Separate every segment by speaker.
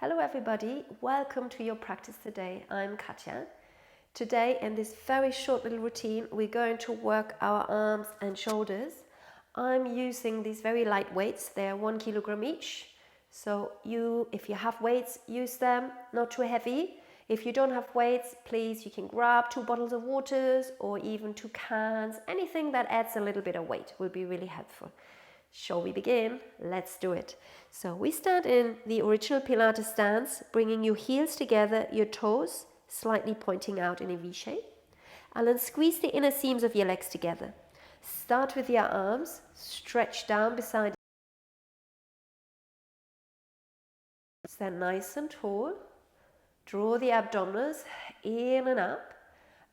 Speaker 1: Hello everybody, welcome to your practice today. I'm Katja. Today in this very short little routine we're going to work our arms and shoulders. I'm using these very light weights, they're 1 kilogram each. So if you have weights, use them, not too heavy. If you don't have weights, please you can grab 2 bottles of waters or even 2 cans. Anything that adds a little bit of weight will be really helpful. Shall we begin? Let's do it. So we start in the original Pilates stance, bringing your heels together, your toes slightly pointing out in a V shape. And then squeeze the inner seams of your legs together. Start with your arms, stretch down beside. Stand nice and tall. Draw the abdominals in and up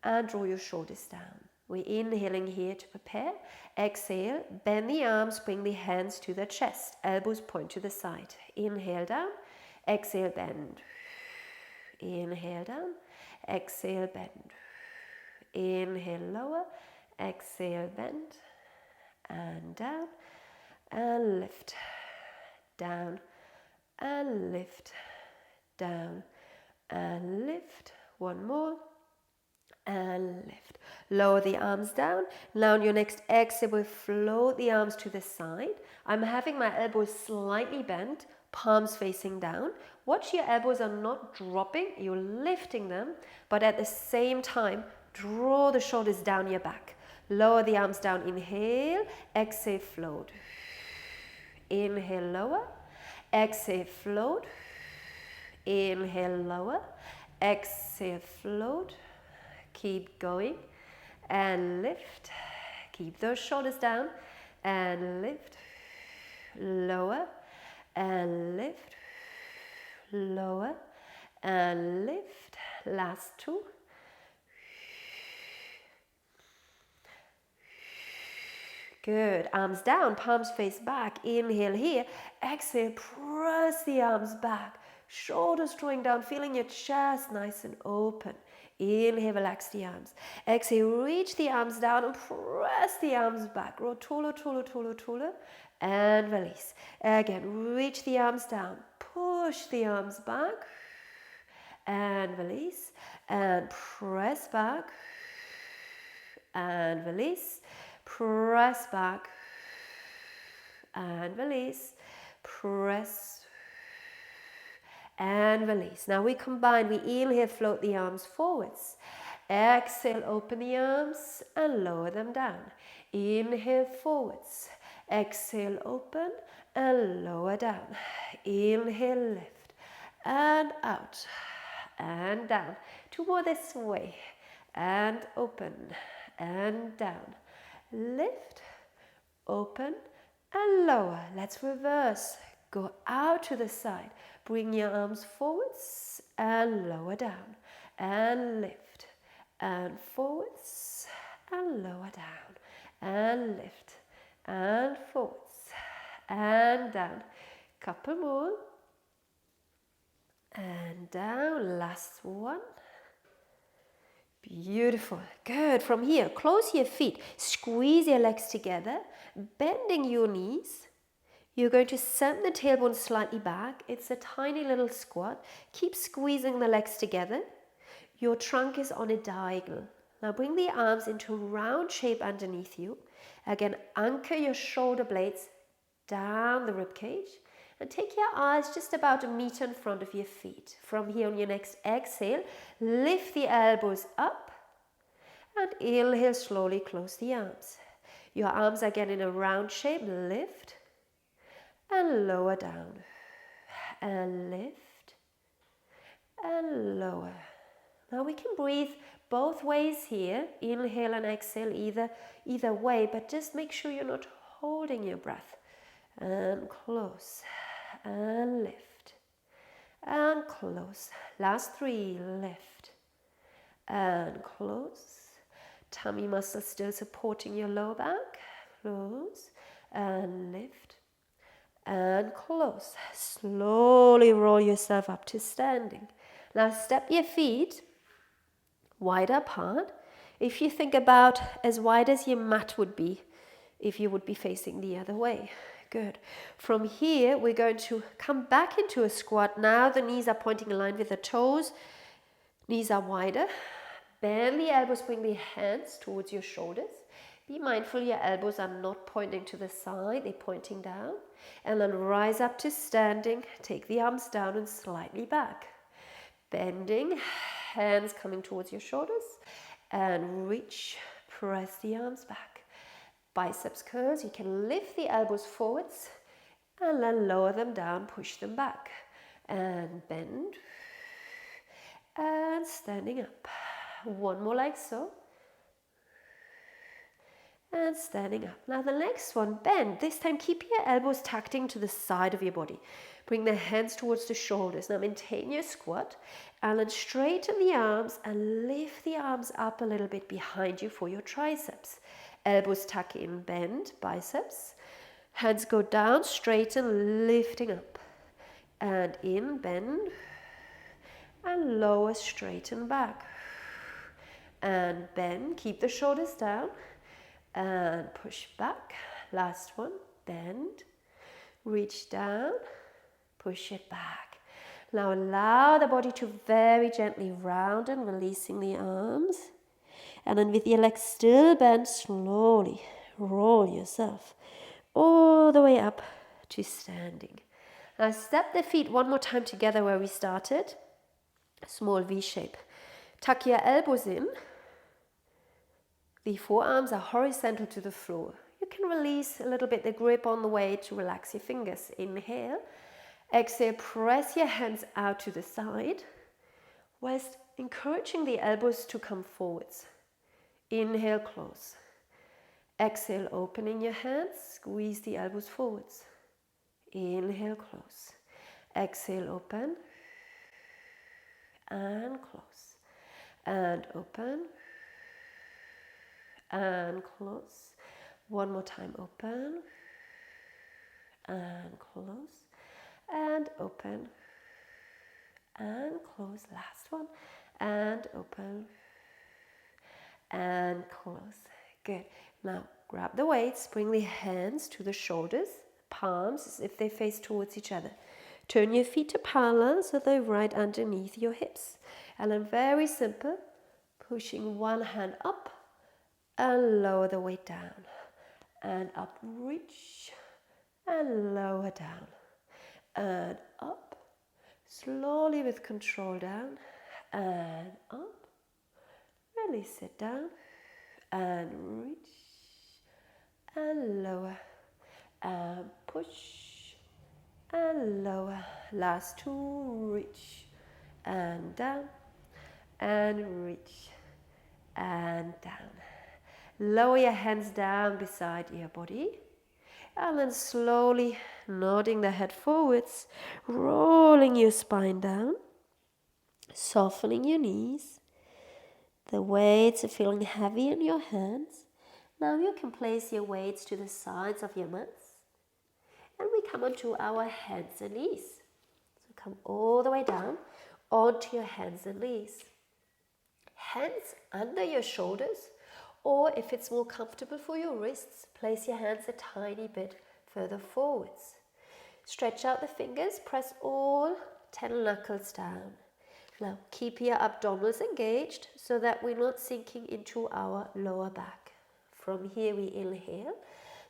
Speaker 1: and draw your shoulders down. We're inhaling here to prepare. Exhale, bend the arms, bring the hands to the chest. Elbows point to the side. Inhale down, exhale, bend. Inhale down, exhale, bend. Inhale, lower, exhale, bend. And down, and lift. Down, and lift. Down, and lift. One more. And lift. Lower the arms down. Now on your next exhale, we'll float the arms to the side. I'm having my elbows slightly bent, palms facing down. Watch your elbows are not dropping, you're lifting them, but at the same time, draw the shoulders down your back. Lower the arms down, inhale, exhale, float. Inhale, lower, exhale, float. Inhale, lower, exhale, float. Keep going and lift. Keep those shoulders down and lift. Lower and lift. Lower and lift. Last two. Good. Arms down, palms face back. Inhale here. Exhale, press the arms back. Shoulders drawing down, feeling your chest nice and open. Inhale, relax the arms. Exhale, reach the arms down and press the arms back. Roll taller, taller, taller, taller. And release. Again, reach the arms down. Push the arms back. And release. And press back. And release. Press back. And release. Press and release. Now we combine, we inhale, float the arms forwards. Exhale, open the arms and lower them down. Inhale, forwards. Exhale, open and lower down. Inhale, lift and out and down. 2 more this way and open and down. Lift, open and lower. Let's reverse. Go out to the side. Bring your arms forwards and lower down. And lift. And forwards and lower down. And lift. And forwards. And down. Couple more. And down. Last one. Beautiful. Good. From here, close your feet. Squeeze your legs together. Bending your knees. You're going to send the tailbone slightly back. It's a tiny little squat. Keep squeezing the legs together. Your trunk is on a diagonal. Now bring the arms into a round shape underneath you. Again, anchor your shoulder blades down the rib cage. And take your eyes just about 1 meter in front of your feet. From here on your next exhale, lift the elbows up. And inhale, slowly close the arms. Your arms again in a round shape. Lift. And lower down, and lift, and lower. Now we can breathe both ways here, inhale and exhale either way, but just make sure you're not holding your breath. And close, and lift, and close. Last 3, lift, and close. Tummy muscles still supporting your lower back. Close, and lift. And close. Slowly roll yourself up to standing. Now step your feet wide apart. If you think about as wide as your mat would be if you would be facing the other way. Good. From here, we're going to come back into a squat. Now the knees are pointing in line with the toes. Knees are wider. Bend the elbows, bring the hands towards your shoulders. Be mindful your elbows are not pointing to the side, they're pointing down. And then rise up to standing. Take the arms down and slightly back. Bending, hands coming towards your shoulders. And reach, press the arms back. Biceps curls, you can lift the elbows forwards and then lower them down, push them back. And bend. And standing up. One more like so. And standing up. Now the next one, bend. This time keep your elbows tucked into the side of your body. Bring the hands towards the shoulders. Now maintain your squat. And then straighten the arms and lift the arms up a little bit behind you for your triceps. Elbows tuck in, bend, biceps. Hands go down, straighten, lifting up. And in, bend. And lower, straighten back. And bend, keep the shoulders down. And push back. Last one, bend. Reach down, push it back. Now allow the body to very gently round and releasing the arms. And then with your legs still bent, slowly roll yourself all the way up to standing. Now step the feet one more time together where we started. Small V shape. Tuck your elbows in. The forearms are horizontal to the floor. You can release a little bit the grip on the way to relax your fingers. Inhale. Exhale, press your hands out to the side, whilst encouraging the elbows to come forwards. Inhale, close. Exhale, opening your hands, squeeze the elbows forwards. Inhale, close. Exhale, open. And close. And open. And close. One more time, open. And close. And open. And close. Last one. And open. And close. Good. Now grab the weights, bring the hands to the shoulders, palms as if they face towards each other. Turn your feet to parallel so they're right underneath your hips. And then very simple, pushing one hand up and lower the weight down. And up, reach, and lower down. And up, slowly with control down, and up. Release it down and reach and lower and push and lower. Last two, reach and down and reach and down. Lower your hands down beside your body and then slowly nodding the head forwards, rolling your spine down, softening your knees. The weights are feeling heavy in your hands. Now you can place your weights to the sides of your mats. And we come onto our hands and knees. So come all the way down onto your hands and knees. Hands under your shoulders, or if it's more comfortable for your wrists, place your hands a tiny bit further forwards. Stretch out the fingers, press all 10 knuckles down. Now keep your abdominals engaged so that we're not sinking into our lower back. From here we inhale.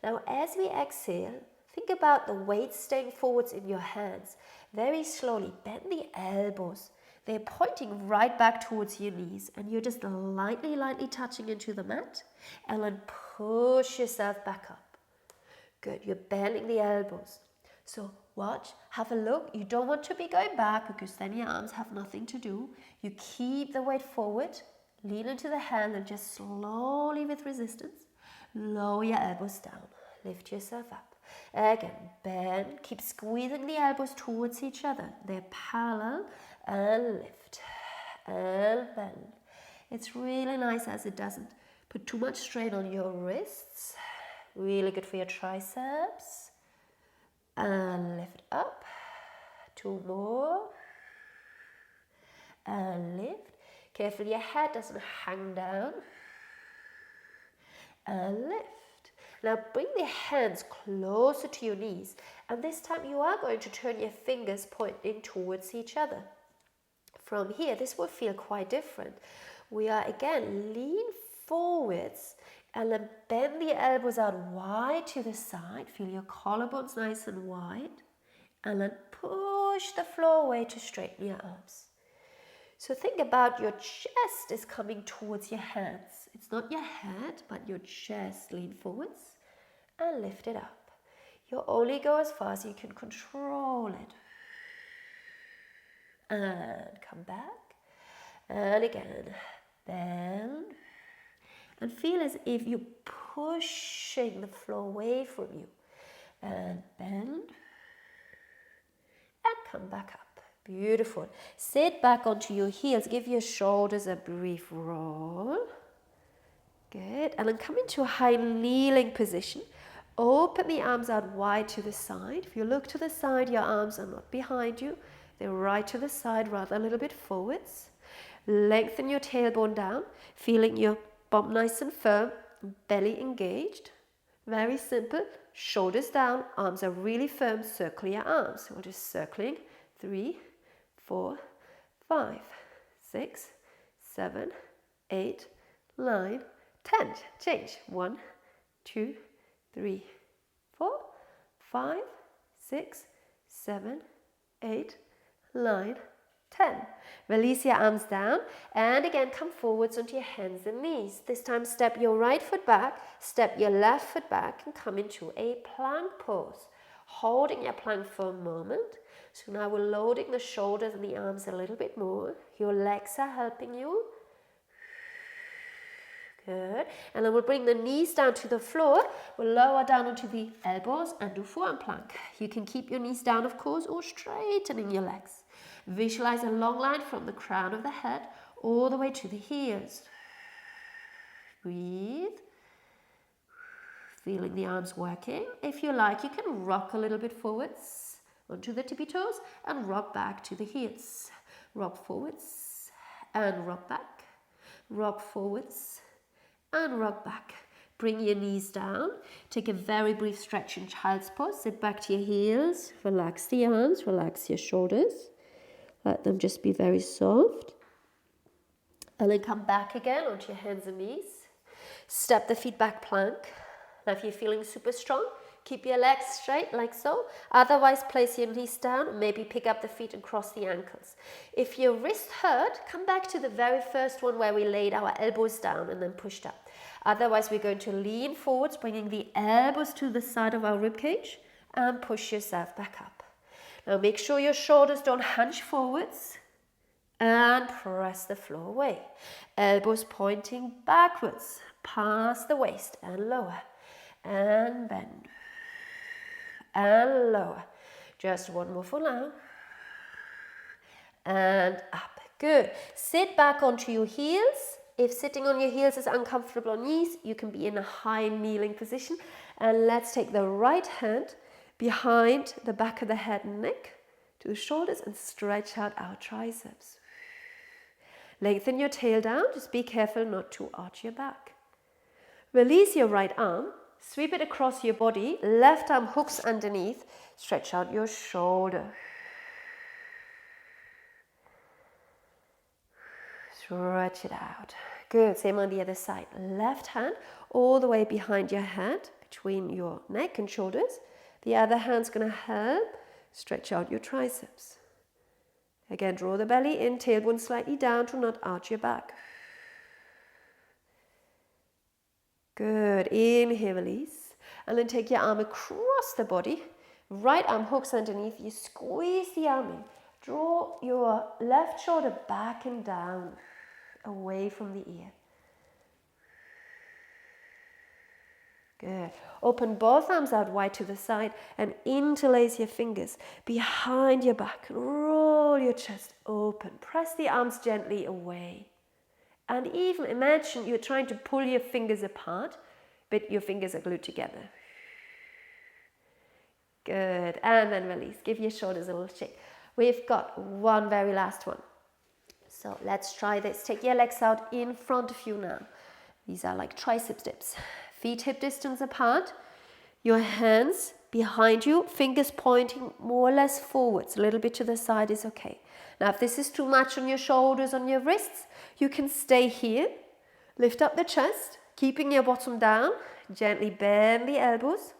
Speaker 1: Now as we exhale, think about the weight staying forwards in your hands. Very slowly bend the elbows. They're pointing right back towards your knees and you're just lightly touching into the mat and then push yourself back up. Good, you're bending the elbows. So watch, have a look. You don't want to be going back because then your arms have nothing to do. You keep the weight forward, lean into the hand and just slowly with resistance, lower your elbows down. Lift yourself up. Again, bend, keep squeezing the elbows towards each other. They're parallel and lift and bend. It's really nice as it doesn't put too much strain on your wrists. Really good for your triceps. And lift up. Two more. And lift. Carefully your head doesn't hang down. And lift. Now bring the hands closer to your knees, and this time you are going to turn your fingers pointing towards each other. From here, this will feel quite different. We are again lean forwards and then bend the elbows out wide to the side. Feel your collarbones nice and wide, and then push the floor away to straighten your arms. So think about your chest is coming towards your hands. It's not your head, but your chest. Lean forwards and lift it up. You'll only go as far as you can control it. And come back. And again, bend. And feel as if you're pushing the floor away from you. And bend. And come back up. Beautiful. Sit back onto your heels. Give your shoulders a brief roll. Good. And then come into a high kneeling position. Open the arms out wide to the side. If you look to the side, your arms are not behind you. They're right to the side, rather a little bit forwards. Lengthen your tailbone down, feeling your bum nice and firm, belly engaged. Very simple. Shoulders down, arms are really firm. Circle your arms. So we're just circling. 3, 4, 5, 6, 7, 8, 9, 10. Change. 1, 2, 3, 4, 5, 6, 7, 8, 9, 10. Release your arms down and again come forwards onto your hands and knees. This time step your right foot back, step your left foot back and come into a plank pose. Holding your plank for a moment. So now we're loading the shoulders and the arms a little bit more. Your legs are helping you. Good. And then we'll bring the knees down to the floor. We'll lower down onto the elbows and do forearm plank. You can keep your knees down, of course, or straightening your legs. Visualize a long line from the crown of the head all the way to the heels. Breathe. Feeling the arms working. If you like, you can rock a little bit forwards onto the tippy toes and rock back to the heels. Rock forwards and rock back. Rock forwards and rock back. Bring your knees down. Take a very brief stretch in child's pose. Sit back to your heels. Relax the arms. Relax your shoulders. Let them just be very soft. And then come back again onto your hands and knees. Step the feet back, plank. Now if you're feeling super strong, keep your legs straight like so. Otherwise, place your knees down and maybe pick up the feet and cross the ankles. If your wrist hurt, come back to the very first one where we laid our elbows down and then pushed up. Otherwise, we're going to lean forwards, bringing the elbows to the side of our ribcage and push yourself back up. Now make sure your shoulders don't hunch forwards and press the floor away. Elbows pointing backwards, past the waist and lower. And bend and lower. Just one more for now. And up. Good. Sit back onto your heels. If sitting on your heels is uncomfortable on knees, you can be in a high kneeling position. And let's take the right hand behind the back of the head and neck to the shoulders and stretch out our triceps. Lengthen your tail down. Just be careful not to arch your back. Release your right arm. Sweep it across your body. Left arm hooks underneath. Stretch out your shoulder. Stretch it out. Good. Same on the other side. Left hand all the way behind your head, between your neck and shoulders. The other hand's going to help stretch out your triceps. Again, draw the belly in, tailbone slightly down to not arch your back. Good. Inhale, release. And then take your arm across the body. Right arm hooks underneath. You squeeze the arm in. Draw your left shoulder back and down, away from the ear. Good. Open both arms out wide to the side and interlace your fingers behind your back. Roll your chest open. Press the arms gently away. And even imagine you're trying to pull your fingers apart, but your fingers are glued together. Good. And then release. Give your shoulders a little shake. We've got one very last one. So let's try this. Take your legs out in front of you now. These are like triceps dips. Feet hip distance apart. Your hands behind you, fingers pointing more or less forwards. A little bit to the side is okay. Now, if this is too much on your shoulders, on your wrists, you can stay here. Lift up the chest, keeping your bottom down. Gently bend the elbows.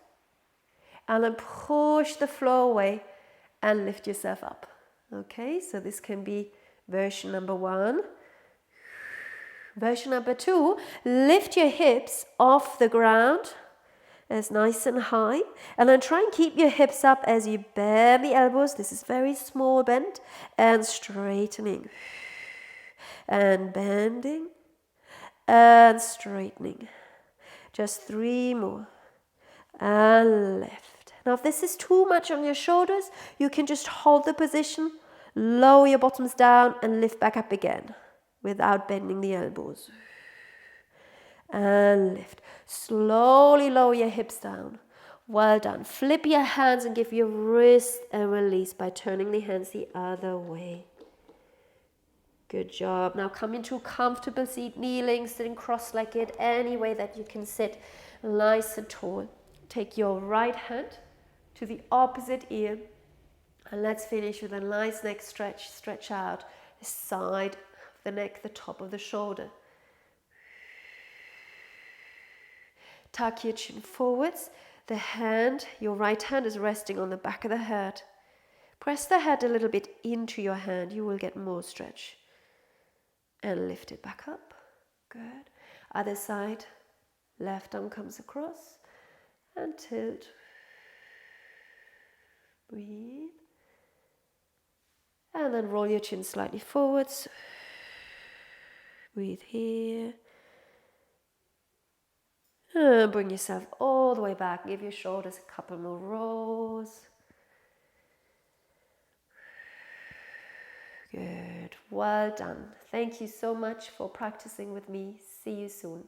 Speaker 1: And then push the floor away and lift yourself up. Okay, so this can be version number 1. Version number 2, lift your hips off the ground as nice and high. And then try and keep your hips up as you bend the elbows. This is very small bend. And straightening. And bending. And straightening. Just 3 more. And lift. Now if this is too much on your shoulders, you can just hold the position, lower your bottoms down and lift back up again without bending the elbows. And lift. Slowly lower your hips down. Well done. Flip your hands and give your wrist a release by turning the hands the other way. Good job. Now come into a comfortable seat, kneeling, sitting cross-legged, any way that you can sit nice and tall. Take your right hand to the opposite ear. And let's finish with a nice neck stretch. Stretch out the side of the neck, the top of the shoulder. Tuck your chin forwards. The hand, your right hand is resting on the back of the head. Press the head a little bit into your hand. You will get more stretch. And lift it back up. Good. Other side. Left arm comes across. And tilt. Breathe. And then roll your chin slightly forwards. Breathe here. And bring yourself all the way back. Give your shoulders a couple more rolls. Good. Well done. Thank you so much for practicing with me. See you soon.